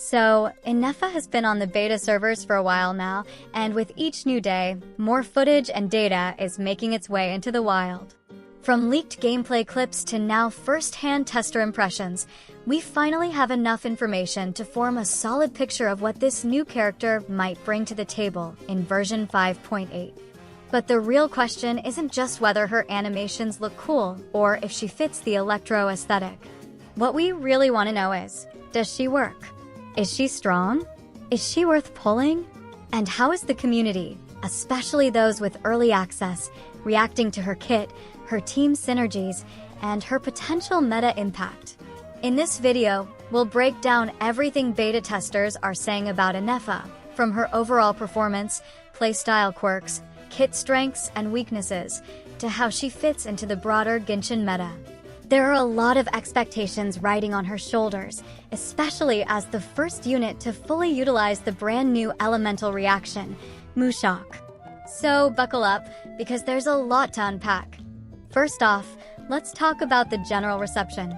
So, Ineffa has been on the beta servers for a while now, and with each new day, more footage and data is making its way into the wild. From leaked gameplay clips to now first-hand tester impressions, we finally have enough information to form a solid picture of what this new character might bring to the table in version 5.8. But the real question isn't just whether her animations look cool or if she fits the electro aesthetic. What we really want to know is, does she work? Is she strong? Is she worth pulling? And how is the community, especially those with early access, reacting to her kit, her team synergies, and her potential meta impact? In this video, we'll break down everything beta testers are saying about Ineffa, from her overall performance, playstyle quirks, kit strengths and weaknesses, to how she fits into the broader Genshin meta. There are a lot of expectations riding on her shoulders, especially as the first unit to fully utilize the brand new elemental reaction, Mushock. So buckle up, because there's a lot to unpack. First off, let's talk about the general reception.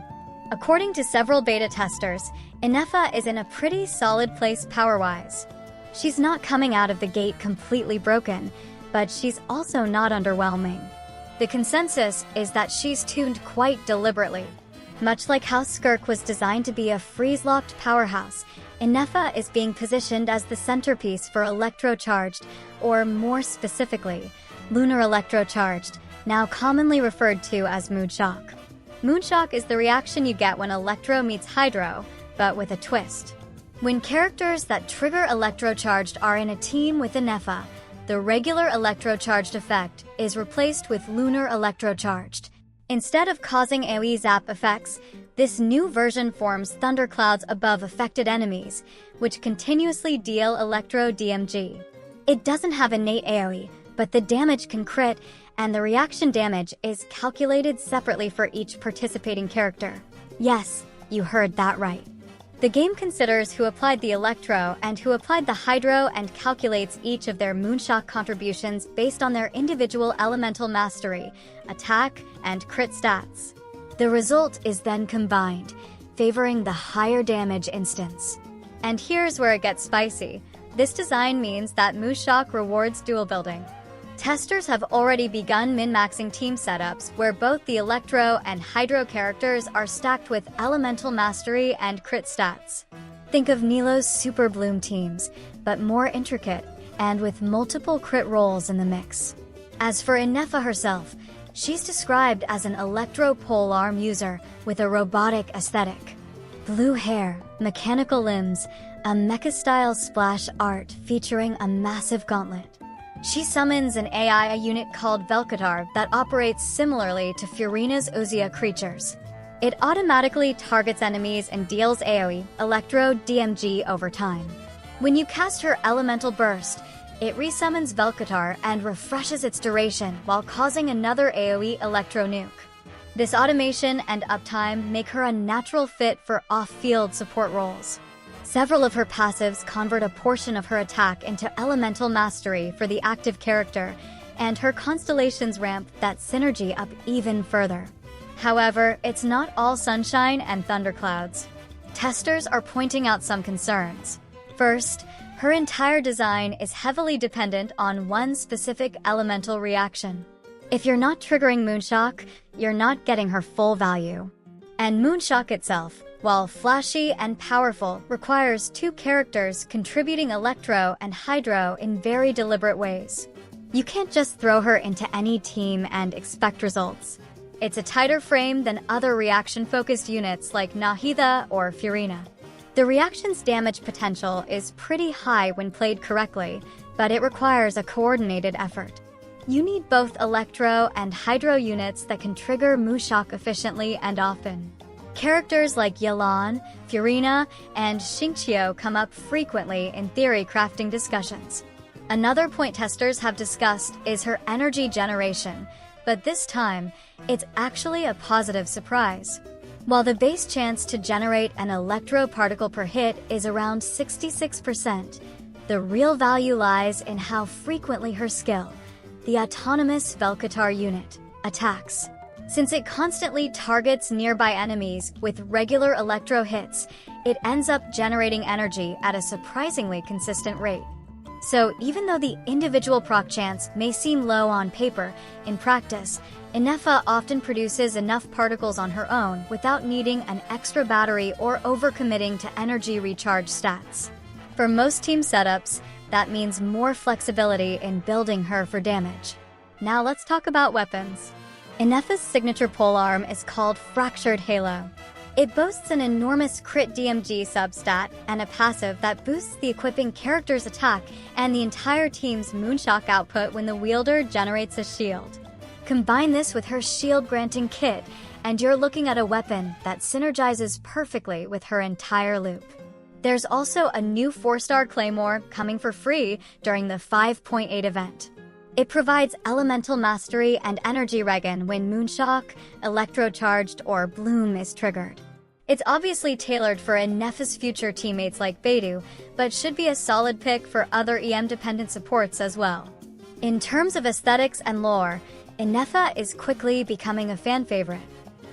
According to several beta testers, Ineffa is in a pretty solid place power-wise. She's not coming out of the gate completely broken, but she's also not underwhelming. The consensus is that she's tuned quite deliberately. Much like how Skirk was designed to be a freeze-locked powerhouse, Ineffa is being positioned as the centerpiece for electrocharged, or more specifically, lunar electrocharged, now commonly referred to as Moonshock. Moonshock is the reaction you get when Electro meets Hydro, but with a twist. When characters that trigger electrocharged are in a team with Ineffa, the regular electrocharged effect is replaced with lunar electrocharged. Instead of causing AoE zap effects, this new version forms thunderclouds above affected enemies, which continuously deal electro DMG. It doesn't have innate AoE, but the damage can crit, and the reaction damage is calculated separately for each participating character. Yes, you heard that right. The game considers who applied the Electro and who applied the Hydro and calculates each of their Moonshock contributions based on their individual elemental mastery, attack, and crit stats. The result is then combined, favoring the higher damage instance. And here's where it gets spicy. This design means that Moonshock rewards dual building. Testers have already begun min-maxing team setups where both the Electro and Hydro characters are stacked with elemental mastery and crit stats. Think of Nilo's Super Bloom teams, but more intricate and with multiple crit rolls in the mix. As for Ineffa herself, she's described as an Electro polearm user with a robotic aesthetic. Blue hair, mechanical limbs, a mecha-style splash art featuring a massive gauntlet. She summons an AI unit called Velkatar that operates similarly to Furina's Ozia creatures. It automatically targets enemies and deals AoE, Electro DMG over time. When you cast her Elemental Burst, it resummons Velkatar and refreshes its duration while causing another AoE Electro nuke. This automation and uptime make her a natural fit for off-field support roles. Several of her passives convert a portion of her attack into elemental mastery for the active character, and her constellations ramp that synergy up even further. However, it's not all sunshine and thunderclouds. Testers are pointing out some concerns. First, her entire design is heavily dependent on one specific elemental reaction. If you're not triggering Moonshock, you're not getting her full value. And Moonshock itself, while flashy and powerful, requires two characters contributing Electro and Hydro in very deliberate ways. You can't just throw her into any team and expect results. It's a tighter frame than other reaction-focused units like Nahida or Furina. The reaction's damage potential is pretty high when played correctly, but it requires a coordinated effort. You need both Electro and Hydro units that can trigger Moonshock efficiently and often. Characters like Yelan, Furina, and Xingqiu come up frequently in theory crafting discussions. Another point testers have discussed is her energy generation, but this time, it's actually a positive surprise. While the base chance to generate an electro particle per hit is around 66%, the real value lies in how frequently her skill, the autonomous Velkatar unit, attacks. Since it constantly targets nearby enemies with regular electro hits, it ends up generating energy at a surprisingly consistent rate. So even though the individual proc chance may seem low on paper, in practice, Ineffa often produces enough particles on her own without needing an extra battery or overcommitting to energy recharge stats. For most team setups, that means more flexibility in building her for damage. Now let's talk about weapons. Ineffa's signature polearm is called Fractured Halo. It boasts an enormous crit DMG substat and a passive that boosts the equipping character's attack and the entire team's moonshock output when the wielder generates a shield. Combine this with her shield-granting kit, and you're looking at a weapon that synergizes perfectly with her entire loop. There's also a new 4-star Claymore coming for free during the 5.8 event. It provides elemental mastery and energy regen when Moonshock, Electrocharged, or Bloom is triggered. It's obviously tailored for Ineffa's future teammates like Beidou, but should be a solid pick for other EM-dependent supports as well. In terms of aesthetics and lore, Ineffa is quickly becoming a fan favorite.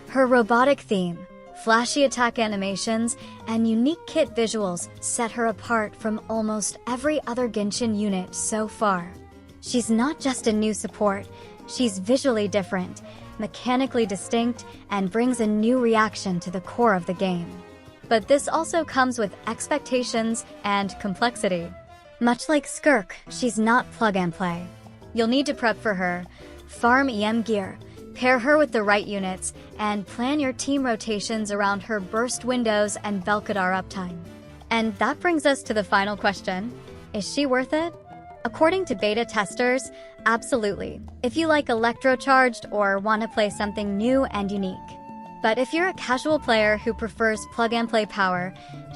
Her robotic theme, flashy attack animations, and unique kit visuals set her apart from almost every other Genshin unit so far. She's not just a new support, she's visually different, mechanically distinct, and brings a new reaction to the core of the game. But this also comes with expectations and complexity. Much like Skirk, she's not plug-and-play. You'll need to prep for her, farm EM gear, pair her with the right units, and plan your team rotations around her burst windows and Velkadar uptime. And that brings us to the final question. Is she worth it? According to beta testers, absolutely, if you like Electrocharged or want to play something new and unique. But if you're a casual player who prefers plug-and-play power,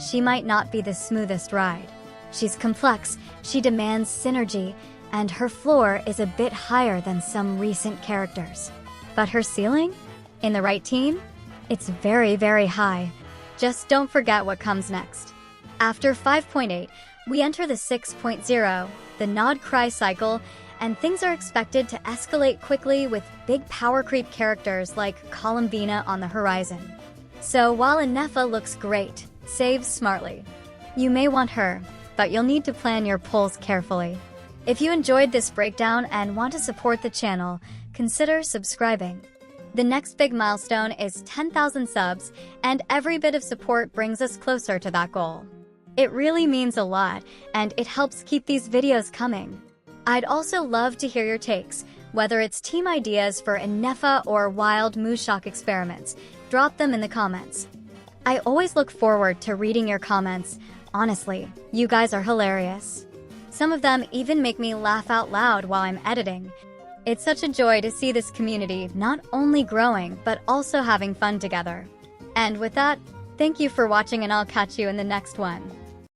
she might not be the smoothest ride. She's complex, she demands synergy, and her floor is a bit higher than some recent characters. But her ceiling? In the right team? It's very, very high. Just don't forget what comes next. After 5.8, we enter the 6.0, the Nod Cry cycle, and things are expected to escalate quickly with big power creep characters like Columbina on the horizon. So while Ineffa looks great, save smartly. You may want her, but you'll need to plan your pulls carefully. If you enjoyed this breakdown and want to support the channel, consider subscribing. The next big milestone is 10,000 subs, and every bit of support brings us closer to that goal. It really means a lot, and it helps keep these videos coming. I'd also love to hear your takes, whether it's team ideas for Ineffa or wild Moonshock experiments. Drop them in the comments. I always look forward to reading your comments. Honestly, you guys are hilarious. Some of them even make me laugh out loud while I'm editing. It's such a joy to see this community not only growing, but also having fun together. And with that, thank you for watching, and I'll catch you in the next one.